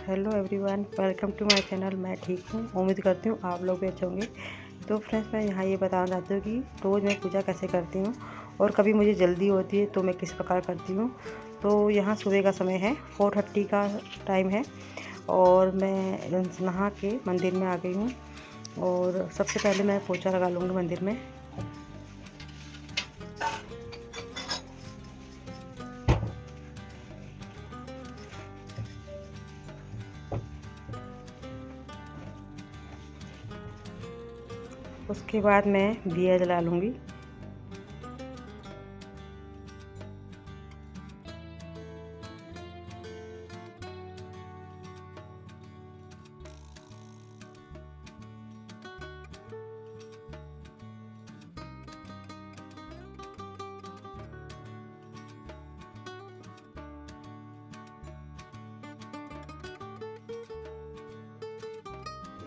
Hello everyone, welcome to my channel. मैं ठीक हूँ, उम्मीद करती हूँ आप लोग भी अच्छे होंगे। तो फ्रेंड्स, मैं यहाँ ये बताना चाहती हूँ कि रोज़ मैं पूजा कैसे करती हूँ और कभी मुझे जल्दी होती है तो मैं किस प्रकार करती हूँ। तो यहाँ सुबह का समय है, 4:30 का टाइम है और मैं नहा के मंदिर में आ गई हूँ। और सबसे पहले मैं पोछा लगा लूँगी मंदिर में। उसके बाद मैं दिया जला लूँगी।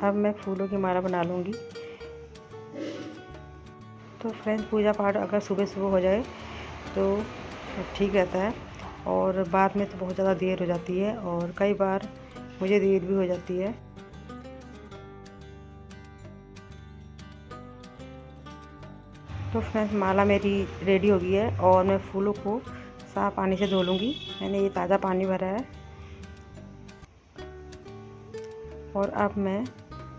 अब मैं फूलों की माला बना लूँगी। तो फ्रेंड्स, पूजा पाठ अगर सुबह सुबह हो जाए तो ठीक रहता है और बाद में तो बहुत ज़्यादा देर हो जाती है और कई बार मुझे देर भी हो जाती है। तो फ्रेंड्स, माला मेरी रेडी हो गई है और मैं फूलों को साफ़ पानी से धो लूँगी। मैंने ये ताज़ा पानी भरा है और अब मैं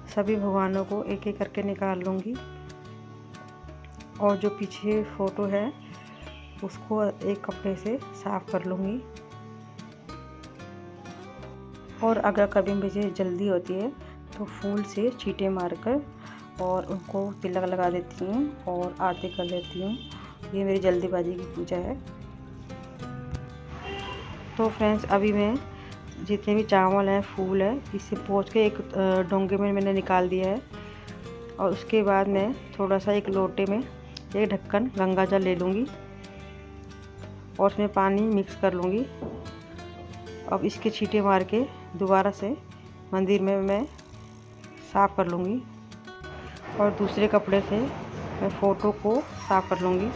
सभी भगवानों को एक एक करके निकाल लूँगी और जो पीछे फ़ोटो है उसको एक कपड़े से साफ़ कर लूँगी। और अगर कभी मुझे जल्दी होती है तो फूल से छींटे मारकर और उनको तिलक लगा देती हूँ और आरती कर लेती हूँ। ये मेरी जल्दीबाजी की पूजा है। तो फ्रेंड्स, अभी मैं जितने भी चावल हैं, फूल है, इसे पोंछ के एक डोंगे में मैंने निकाल दिया है और उसके बाद मैं थोड़ा सा एक लोटे में एक ढक्कन गंगा जल ले लूँगी और उसमें पानी मिक्स कर लूँगी। अब इसके छींटे मार के दोबारा से मंदिर में मैं साफ़ कर लूँगी और दूसरे कपड़े से मैं फ़ोटो को साफ़ कर लूँगी।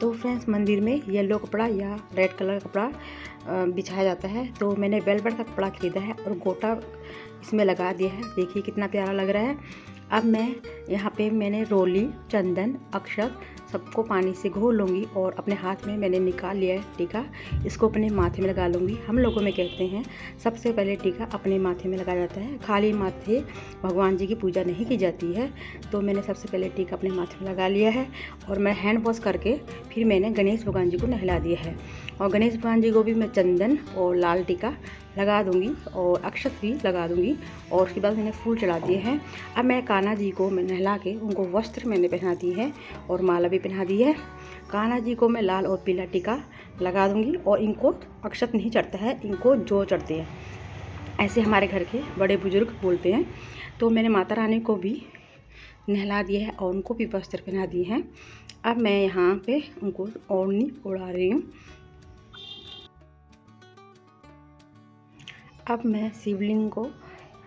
तो फ्रेंड्स, मंदिर में येलो कपड़ा या रेड कलर का कपड़ा बिछाया जाता है। तो मैंने वेलवेट का कपड़ा खरीदा है और गोटा इसमें लगा दिया है। देखिए कितना प्यारा लग रहा है। अब मैं यहाँ पे मैंने रोली, चंदन, अक्षत सबको पानी से घोल लूँगी और अपने हाथ में मैंने निकाल लिया है टीका। इसको अपने माथे में लगा लूँगी। हम लोगों में कहते हैं सबसे पहले टीका अपने माथे में लगाया जाता है, खाली माथे भगवान जी की पूजा नहीं की जाती है। तो मैंने सबसे पहले टीका अपने माथे में लगा लिया है और मैं हैंड वॉश करके फिर मैंने गणेश भगवान जी को नहला दिया है और गणेश भगवान जी को भी मैं चंदन और लाल टीका लगा दूंगी और अक्षत भी लगा दूंगी और उसके बाद मैंने फूल चढ़ा दिए हैं। अब मैं कान्हा जी को मैं नहला के उनको वस्त्र मैंने पहना दी है और माला भी पहना दी है। कान्हा जी को मैं लाल और पीला टीका लगा दूंगी और इनको अक्षत नहीं चढ़ता है, इनको जो चढ़ते हैं, ऐसे हमारे घर के बड़े बुजुर्ग बोलते हैं। तो मैंने माता रानी को भी नहला दिया है और उनको भी वस्त्र पहना दिए हैं। अब मैं यहाँ पे उनको ओढ़नी उड़ा रही हूँ। अब मैं शिवलिंग को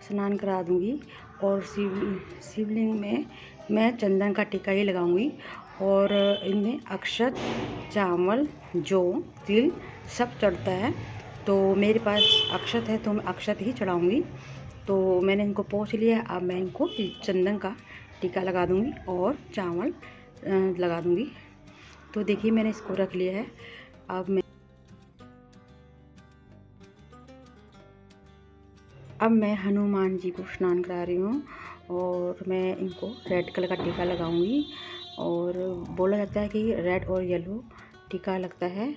स्नान करा दूँगी और शिवलिंग में मैं चंदन का टीका ही लगाऊंगी और इनमें अक्षत, चावल, जौ, तिल सब चढ़ता है। तो मेरे पास अक्षत है तो मैं अक्षत ही चढ़ाऊँगी। तो मैंने इनको पोंछ लिया है। अब मैं इनको चंदन का टीका लगा दूँगी और चावल लगा दूँगी। तो देखिए मैंने इसको रख लिया है। अब मैं हनुमान जी को स्नान करा रही हूँ और मैं इनको रेड कलर का टीका लगाऊंगी। और बोला जाता है कि रेड और येलो टीका लगता है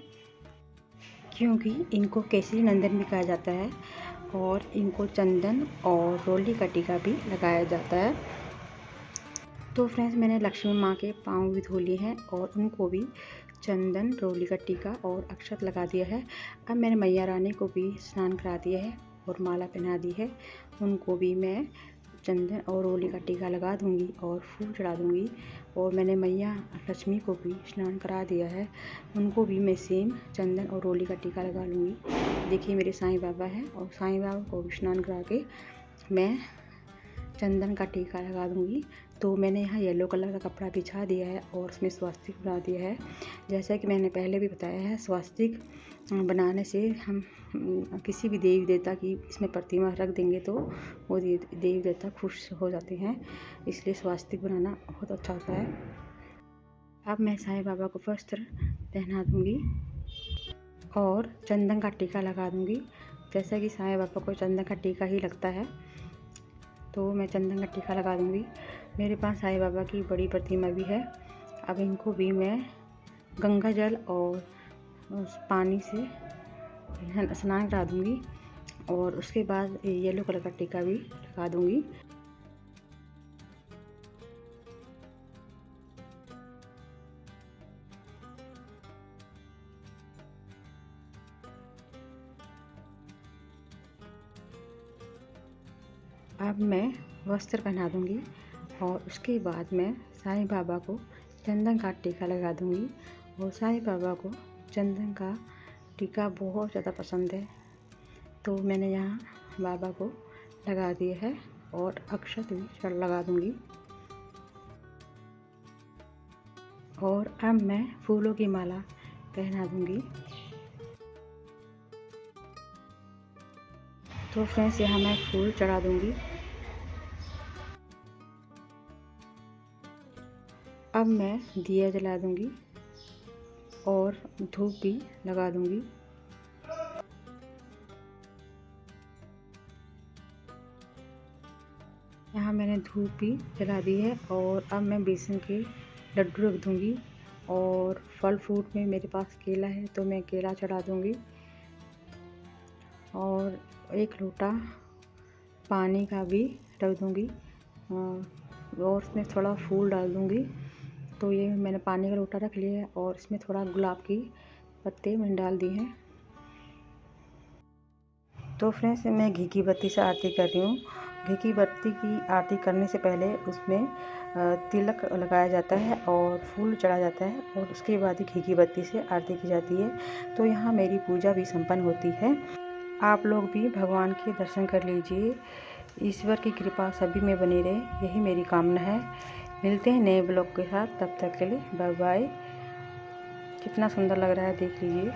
क्योंकि इनको केसरी नंदन भी कहा जाता है और इनको चंदन और रोली का टीका भी लगाया जाता है। तो फ्रेंड्स, मैंने लक्ष्मी माँ के पाँव भी धो लिए हैं और उनको भी चंदन, रोली का टीका और अक्षत लगा दिया है। अब मैंने मैया रानी को भी स्नान करा दिया है और माला पहना दी है। उनको भी मैं चंदन और रोली का टीका लगा दूंगी और फूल चढ़ा दूंगी। और मैंने मैया लक्ष्मी को भी स्नान करा दिया है, उनको भी मैं सेम चंदन और रोली का टीका लगा लूँगी। देखिए मेरे साईं बाबा हैं और साईं बाबा को भी स्नान करा के मैं चंदन का टीका लगा दूंगी। तो मैंने यहाँ येलो कलर का कपड़ा बिछा दिया है और उसमें स्वास्तिक बना दिया है। जैसा कि मैंने पहले भी बताया है, स्वास्तिक बनाने से हम किसी भी देवी देवता की इसमें प्रतिमा रख देंगे तो वो देवी देवता खुश हो जाते हैं, इसलिए स्वास्तिक बनाना बहुत अच्छा होता है। अब मैं साईं बाबा को वस्त्र पहना दूँगी और चंदन का टीका लगा दूँगी। जैसा कि साईं बाबा को चंदन का टीका ही लगता है, तो मैं चंदन का टीका लगा दूँगी। मेरे पास साईं बाबा की बड़ी प्रतिमा भी है। अब इनको भी मैं गंगा जल और उस पानी से स्नान करा दूँगी और उसके बाद येलो कलर का टीका भी लगा दूँगी। अब मैं वस्त्र पहना दूँगी और उसके बाद मैं साईं बाबा को चंदन का टीका लगा दूँगी। और साईं बाबा को चंदन का टीका बहुत ज़्यादा पसंद है, तो मैंने यहाँ बाबा को लगा दिया है और अक्षत भी लगा दूँगी। और अब मैं फूलों की माला पहना दूँगी। तो फ्रेंड्स, यहाँ मैं फूल चढ़ा दूँगी। अब मैं दिया जला दूँगी और धूप भी लगा दूँगी। यहाँ मैंने धूप भी जला दी है और अब मैं बेसन के लड्डू रख दूँगी। और फल फ्रूट में मेरे पास केला है, तो मैं केला चढ़ा दूँगी और एक लोटा पानी का भी रख दूँगी और उसमें थोड़ा फूल डाल दूँगी। तो ये मैंने पानी का लोटा रख लिया है और इसमें थोड़ा गुलाब की पत्ते मैंने डाल दिए हैं। तो फ्रेंड्स, मैं घी की बत्ती से आरती कर रही हूँ। घी की बत्ती की आरती करने से पहले उसमें तिलक लगाया जाता है और फूल चढ़ा जाता है और उसके बाद ही घी की बत्ती से आरती की जाती है। तो यहाँ मेरी पूजा भी संपन्न होती है। आप लोग भी भगवान के दर्शन कर लीजिए। ईश्वर की कृपा सभी में बनी रहे, यही मेरी कामना है। मिलते हैं नए ब्लॉग के साथ, तब तक के लिए बाय बाय। कितना सुंदर लग रहा है, देख लीजिए।